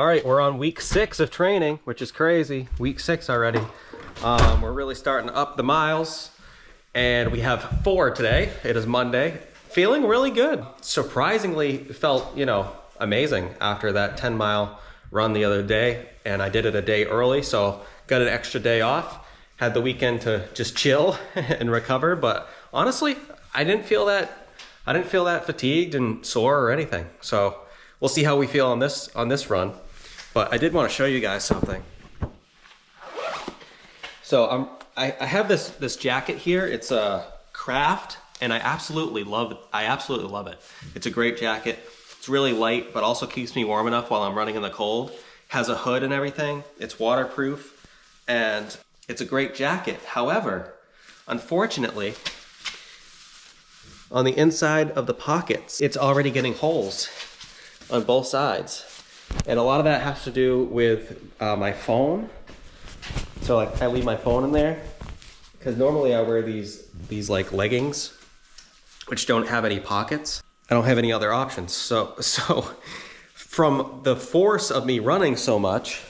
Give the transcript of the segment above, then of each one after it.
All right, we're on week 6 of training, which is crazy. Week 6 already. We're really starting to up the miles, and we have 4 today. It is Monday. Feeling really good. Surprisingly felt, amazing after that 10-mile run the other day, and I did it a day early, so got an extra day off. Had the weekend to just chill and recover, but honestly, I didn't feel that fatigued and sore or anything. So we'll see how we feel on this run. But I did want to show you guys something. So I have this jacket here. It's a Craft, and I absolutely love it. It's a great jacket. It's really light, but also keeps me warm enough while I'm running in the cold. Has a hood and everything. It's waterproof, and it's a great jacket. However, unfortunately, on the inside of the pockets, it's already getting holes on both sides. And a lot of that has to do with my phone. So I leave my phone in there, because normally I wear these like leggings, which don't have any pockets. I don't have any other options. So from the force of me running so much,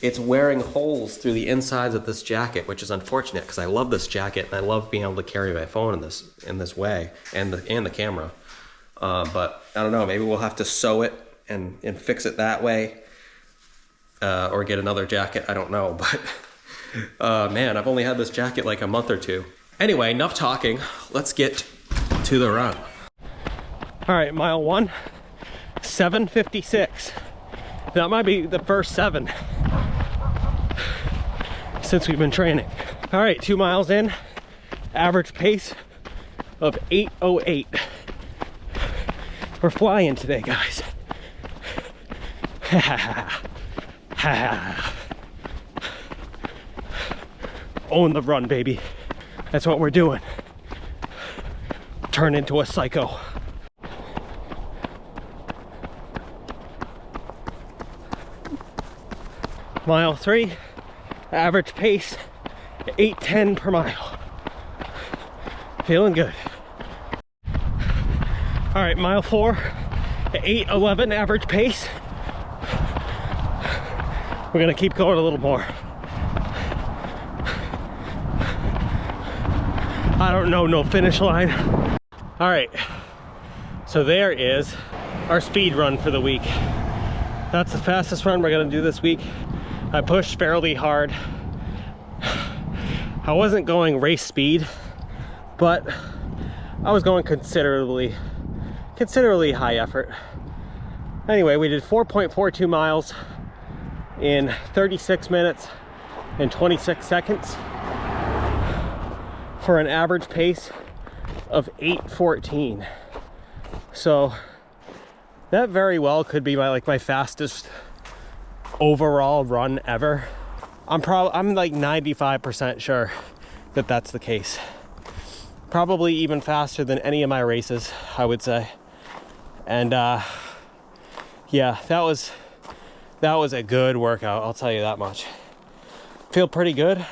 it's wearing holes through the insides of this jacket, which is unfortunate because I love this jacket and I love being able to carry my phone in this way and the camera. But I don't know, maybe we'll have to sew it and fix it that way, or get another jacket. I don't know, but man, I've only had this jacket like a month or two. Anyway, enough talking. Let's get to the run. All right, mile 1, 7:56. That might be the first 7 since we've been training. All right, 2 miles in, average pace of 8:08. We're flying today, guys. Own the run, baby. That's what we're doing. Turn into a psycho. Mile 3, average pace 8:10 per mile. Feeling good. All right, mile 4, 8:11 average pace. We're gonna keep going a little more. I don't know, no finish line. All right, so there is our speed run for the week. That's the fastest run we're gonna do this week. I pushed fairly hard. I wasn't going race speed, but I was going considerably high effort. Anyway, we did 4.42 miles in 36 minutes and 26 seconds for an average pace of 8:14. So that very well could be my fastest overall run ever. I'm like 95% sure that that's the case. Probably even faster than any of my races, I would say. And yeah, that was a good workout, I'll tell you that much. Feel pretty good.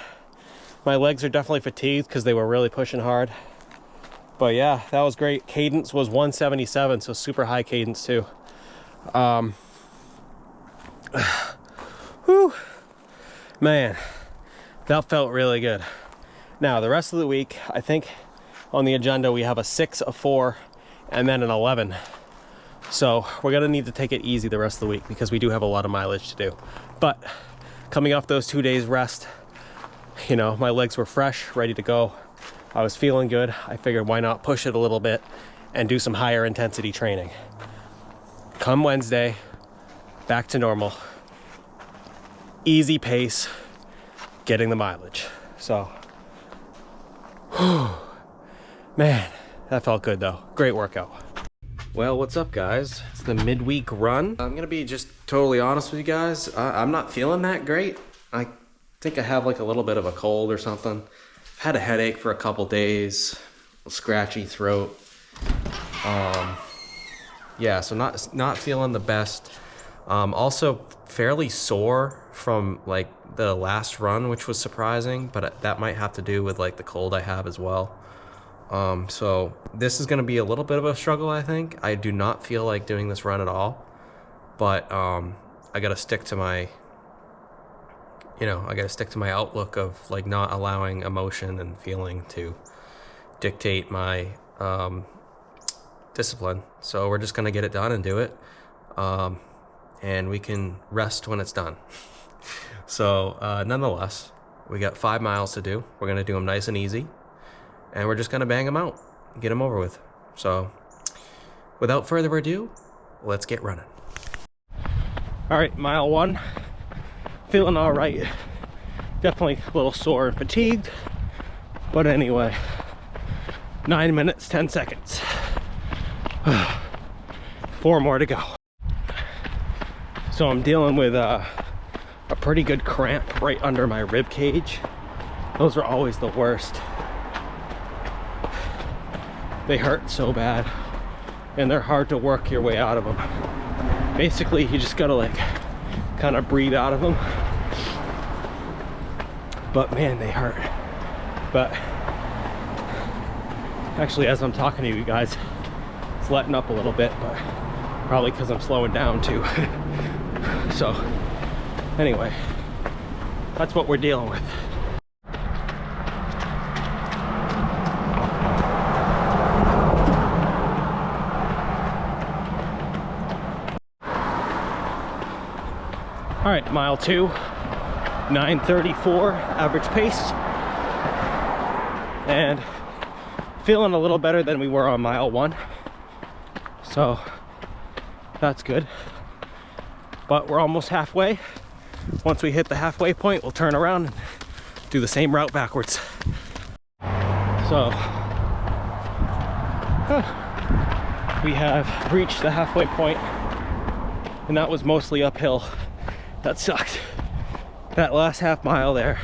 My legs are definitely fatigued because they were really pushing hard. But yeah, that was great. Cadence was 177, so super high cadence too. Whew. Man, that felt really good. Now, the rest of the week, I think on the agenda we have a 6, a 4, and then an 11. So we're gonna need to take it easy the rest of the week because we do have a lot of mileage to do. But coming off those 2 days rest, my legs were fresh, ready to go. I was feeling good. I figured why not push it a little bit and do some higher intensity training. Come Wednesday, back to normal. Easy pace, getting the mileage. So, man, that felt good though. Great workout. Well, what's up, guys? It's the midweek run. I'm gonna be just totally honest with you guys. I'm not feeling that great. I think I have like a little bit of a cold or something. I've had a headache for a couple days, a scratchy throat. Yeah, so not feeling the best. Also fairly sore from like the last run, which was surprising, but that might have to do with like the cold I have as well. So this is going to be a little bit of a struggle, I think. I do not feel like doing this run at all, but I gotta stick to my, I gotta stick to my outlook of like not allowing emotion and feeling to dictate my discipline. So we're just gonna get it done and do it, and we can rest when it's done. So nonetheless, we got 5 miles to do. We're gonna do them nice and easy, and we're just gonna bang them out, get them over with. So without further ado, let's get running. All right, mile 1, feeling all right. Definitely a little sore and fatigued, but anyway, 9 minutes, 10 seconds. 4 more to go. So I'm dealing with a pretty good cramp right under my rib cage. Those are always the worst. They hurt so bad, and they're hard to work your way out of them. Basically, you just gotta like kind of breathe out of them. But man, they hurt. But actually, as I'm talking to you guys, it's letting up a little bit, but probably because I'm slowing down too. So anyway, that's what we're dealing with. All right, mile 2, 9:34 average pace, and feeling a little better than we were on mile 1, so that's good. But we're almost halfway. Once we hit the halfway point, we'll turn around and do the same route backwards. So we have reached the halfway point, and that was mostly uphill. That sucked. That last half mile there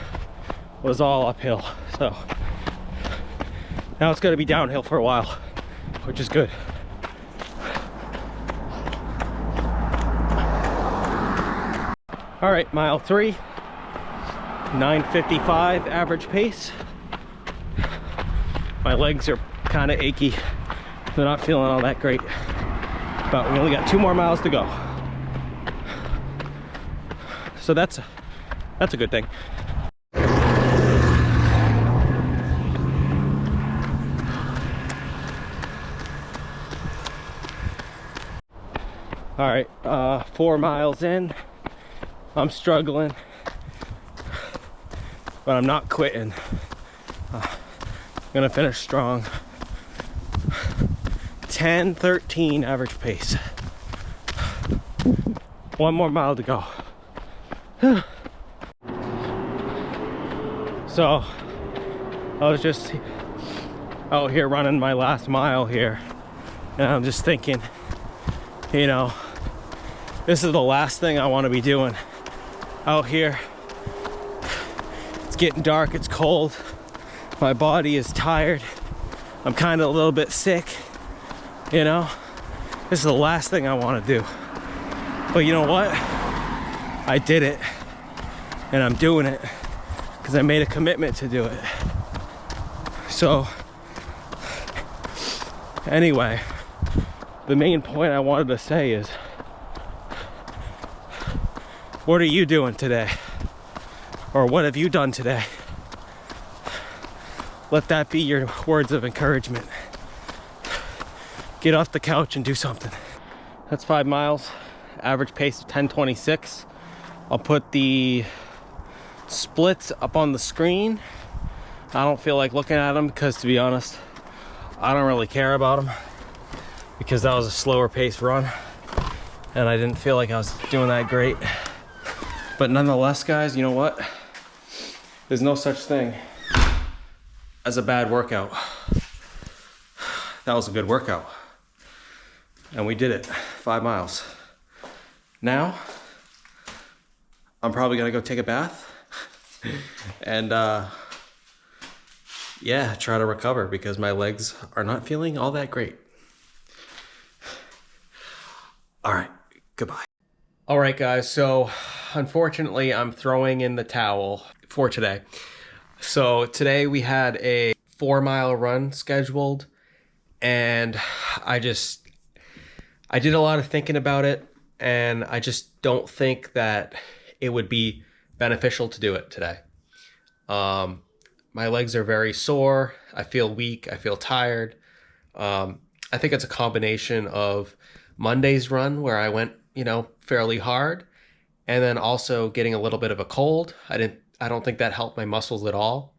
was all uphill. So now it's gonna be downhill for a while, which is good. All right, mile 3, 9:55 average pace. My legs are kind of achy. They're not feeling all that great, but we only got 2 more miles to go. So that's a good thing. All right, 4 miles in. I'm struggling, but I'm not quitting. I'm gonna finish strong. 10:13 average pace. 1 more mile to go. So I was just out here running my last mile here, and I'm just thinking, this is the last thing I want to be doing out here. It's getting dark, it's cold, my body is tired, I'm kind of a little bit sick, this is the last thing I want to do. But you know what, I did it, and I'm doing it because I made a commitment to do it. So anyway, the main point I wanted to say is, what are you doing today? Or what have you done today? Let that be your words of encouragement. Get off the couch and do something. That's 5 miles, average pace of 10:26. I'll put the splits up on the screen. I don't feel like looking at them because, to be honest, I don't really care about them, because that was a slower pace run and I didn't feel like I was doing that great. But nonetheless, guys, you know what? There's no such thing as a bad workout. That was a good workout. And we did it, 5 miles. Now, I'm probably gonna go take a bath and yeah, try to recover, because my legs are not feeling all that great. All right, goodbye. All right, guys, so unfortunately, I'm throwing in the towel for today. So today we had a 4-mile run scheduled, and I did a lot of thinking about it, and I just don't think that it would be beneficial to do it today. My legs are very sore. I feel weak. I feel tired. I think it's a combination of Monday's run where I went, fairly hard, and then also getting a little bit of a cold. I don't think that helped my muscles at all.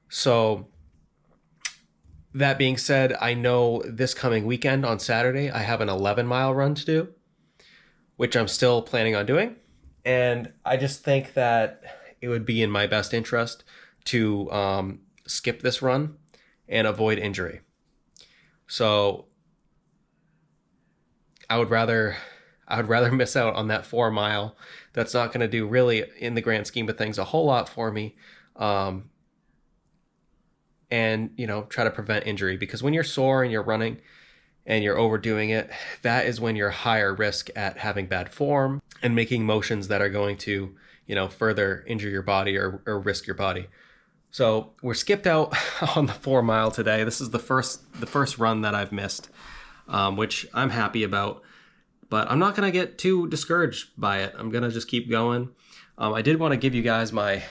So that being said, I know this coming weekend on Saturday, I have an 11-mile run to do, which I'm still planning on doing. And I just think that it would be in my best interest to skip this run and avoid injury. So I would rather miss out on that 4-mile. That's not going to do really, in the grand scheme of things, a whole lot for me. And try to prevent injury, because when you're sore and you're running and you're overdoing it, that is when you're higher risk at having bad form and making motions that are going to, further injure your body or risk your body. So we're skipped out on the 4-mile today. This is the first run that I've missed, which I'm happy about, but I'm not going to get too discouraged by it. I'm going to just keep going. I did want to give you guys my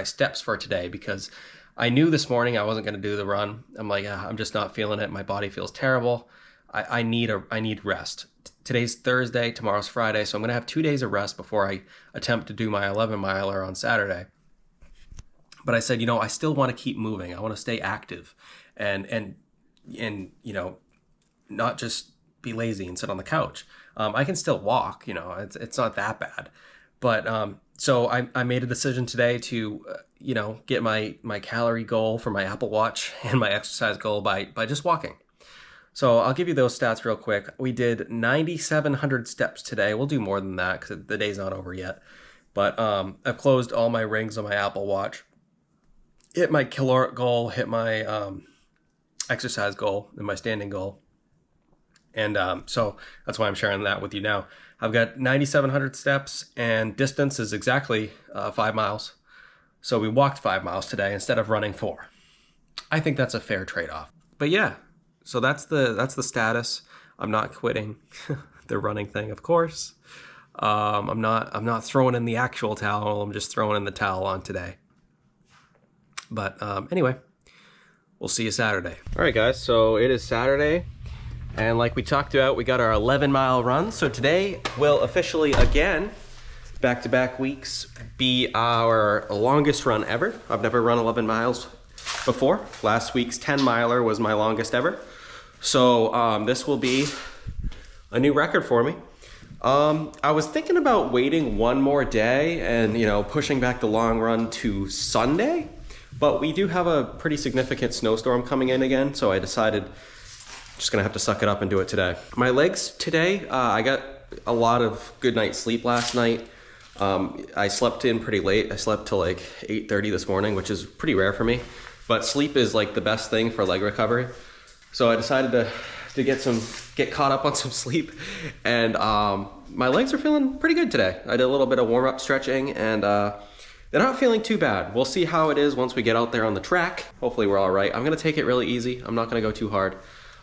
steps for today, because I knew this morning I wasn't going to do the run. I'm like, I'm just not feeling it. My body feels terrible. I need rest. Today's Thursday, tomorrow's Friday, so I'm going to have 2 days of rest before I attempt to do my 11-miler on Saturday. But I said, I still want to keep moving. I want to stay active and not just be lazy and sit on the couch. I can still walk, it's not that bad. But so I made a decision today to, get my calorie goal for my Apple Watch and my exercise goal by just walking. So I'll give you those stats real quick. We did 9,700 steps today. We'll do more than that because the day's not over yet. But I've closed all my rings on my Apple Watch. Hit my caloric goal, hit my exercise goal and my standing goal. And so that's why I'm sharing that with you now. I've got 9,700 steps, and distance is exactly 5 miles. So we walked 5 miles today instead of running 4. I think that's a fair trade-off. But yeah, so that's the status. I'm not quitting the running thing, of course. I'm not throwing in the actual towel. I'm just throwing in the towel on today. But anyway, we'll see you Saturday. All right, guys, so it is Saturday. And like we talked about, we got our 11-mile run. So today will officially, again, back-to-back weeks, be our longest run ever. I've never run 11 miles before. Last week's 10-miler was my longest ever. So this will be a new record for me. I was thinking about waiting one more day and, pushing back the long run to Sunday. But we do have a pretty significant snowstorm coming in again, so I decided just gonna have to suck it up and do it today. My legs today, I got a lot of good night's sleep last night. I slept in pretty late. I slept till like 8:30 this morning, which is pretty rare for me. But sleep is like the best thing for leg recovery. So I decided to get caught up on some sleep, and my legs are feeling pretty good today. I did a little bit of warm-up stretching, and they're not feeling too bad. We'll see how it is once we get out there on the track. Hopefully we're all right. I'm gonna take it really easy. I'm not gonna go too hard.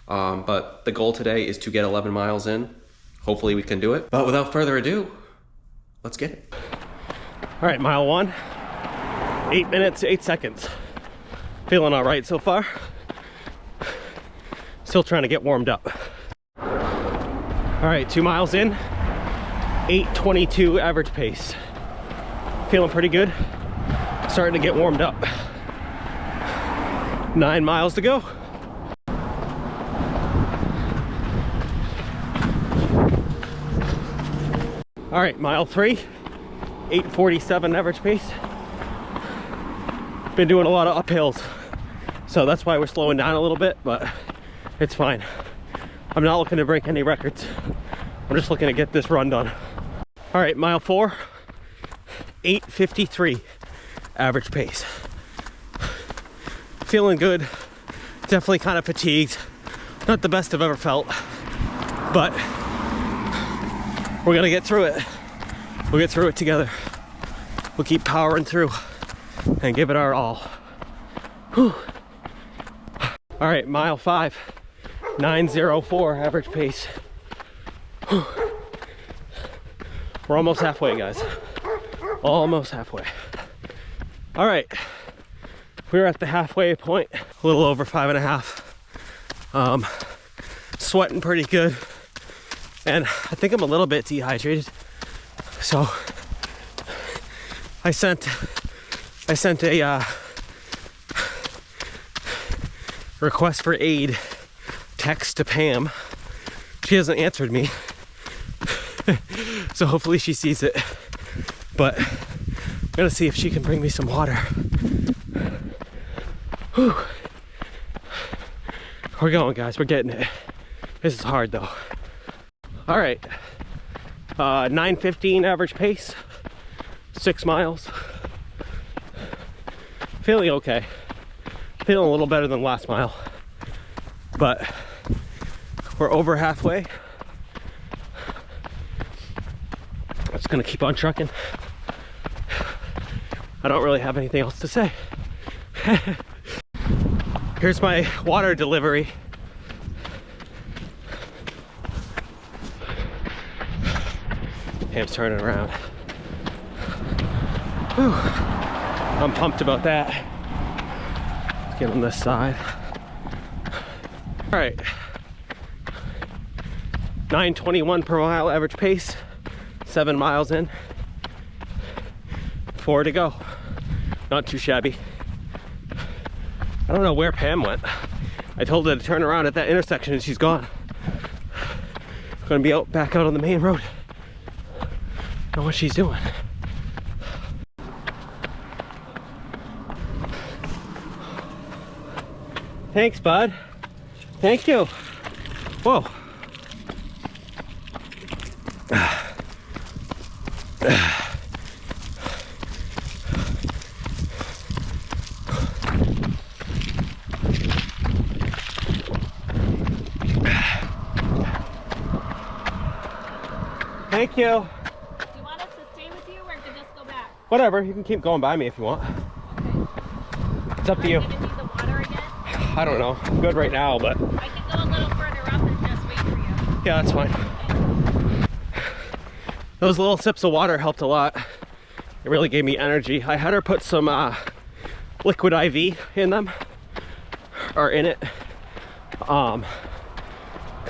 But the goal today is to get 11 miles in. Hopefully we can do it. But without further ado, let's get it. All right, mile 1, 8 minutes, 8 seconds. Feeling all right so far. Still trying to get warmed up. All right, 2 miles in, 8:22 average pace. Feeling pretty good. Starting to get warmed up. 9 miles to go. All right, mile 3, 8:47 average pace. Been doing a lot of uphills, so that's why we're slowing down a little bit, but it's fine. I'm not looking to break any records. I'm just looking to get this run done. All right, mile 4, 8:53 average pace. Feeling good. Definitely kind of fatigued. Not the best I've ever felt, but we're gonna get through it. We'll get through it together. We'll keep powering through and give it our all. Whew. All right, mile 5, 9:04 average pace. Whew. We're almost halfway, guys. Almost halfway. All right, we're at the halfway point, a little over 5.5. Sweating pretty good, and I think I'm a little bit dehydrated. So I sent a request for aid text to Pam. She hasn't answered me. So hopefully she sees it. But I'm gonna see if she can bring me some water. Whew. We're going, guys, we're getting it. This is hard though. All right, 9:15 average pace, 6 miles. Feeling okay. Feeling a little better than last mile, but we're over halfway. I'm just gonna keep on trucking. I don't really have anything else to say. Here's my water delivery. Pam's turning around. Whew. I'm pumped about that. Let's get on this side. All right. 9:21 per mile average pace. 7 miles in. 4 to go. Not too shabby. I don't know where Pam went. I told her to turn around at that intersection and she's gone. Gonna be back out on the main road. Don't know what she's doing. Thanks, bud. Thank you. Whoa. Thank you. Do you want us to stay with you or to just go back? Whatever, you can keep going by me if you want. Okay. It's up to you. Are you gonna need the water again? I don't know. I'm good right now, but I can go a little further up and just wait for you. yeah, that's fine. Those little sips of water helped a lot. It really gave me energy. I had her put some liquid IV in them, or in it, because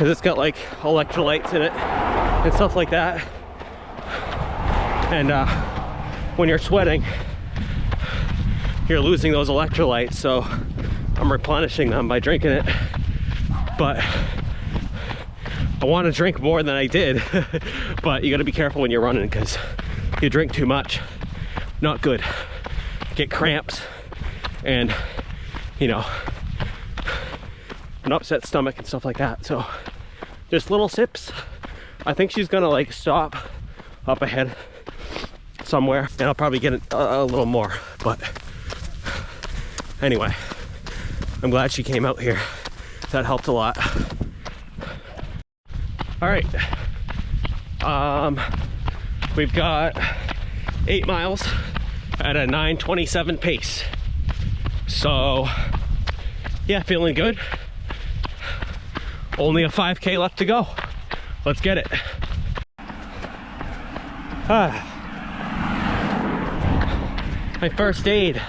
it's got like electrolytes in it and stuff like that. And when you're sweating, you're losing those electrolytes, so I'm replenishing them by drinking it. But I want to drink more than I did. But you got to be careful when you're running, because you drink too much, not good. Get cramps and, you know, an upset stomach and stuff like that. So just little sips. I think she's gonna like stop up ahead somewhere, and I'll probably get a little more. But anyway, I'm glad she came out here. That helped a lot. All right, we've got 8 miles at a 9:27 pace. So yeah, feeling good. Only a 5K left to go. Let's get it. My first aid.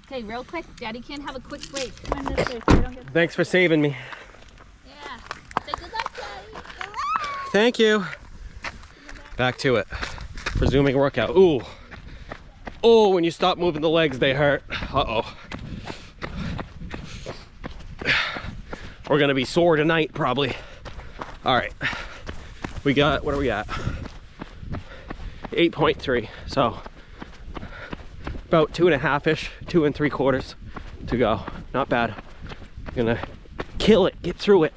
Okay, real quick. Daddy can't have a quick break. Come on this way so we don't get... Thanks for saving me. Yeah. Say good luck, Daddy. Thank you. Back to it. Resuming workout. Ooh. Oh, when you stop moving the legs, they hurt. Uh-oh. We're gonna be sore tonight, probably. All right. We got, what are we at? 8.3. So about 2.5-ish, 2 3/4 to go. Not bad. Gonna kill it, get through it.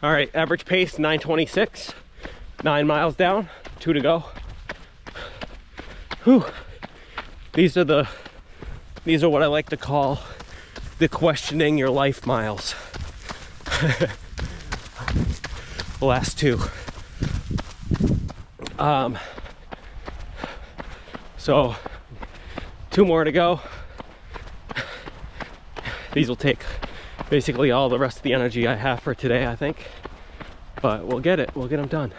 All right, average pace 9:26, 9 miles down, 2 to go. Whew. These are what I like to call the questioning your life miles. The last 2. So 2 more to go. These will take basically all the rest of the energy I have for today, I think. But we'll get it. We'll get them done.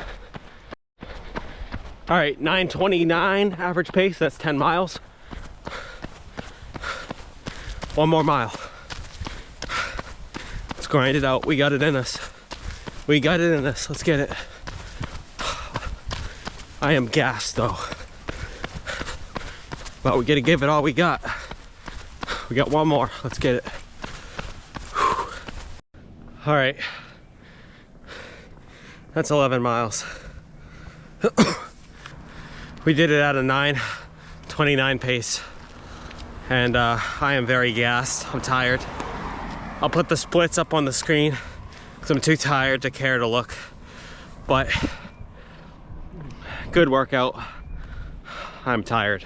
All right, 9:29 average pace. That's 10 miles. 1 more mile. Let's grind it out. We got it in us. We got it in us. Let's get it. I am gassed though. But we gotta give it all we got. We got 1 more. Let's get it. All right. That's 11 miles. We did it at a 9:29 pace. And I am very gassed. I'm tired. I'll put the splits up on the screen because I'm too tired to care to look. But good workout. I'm tired.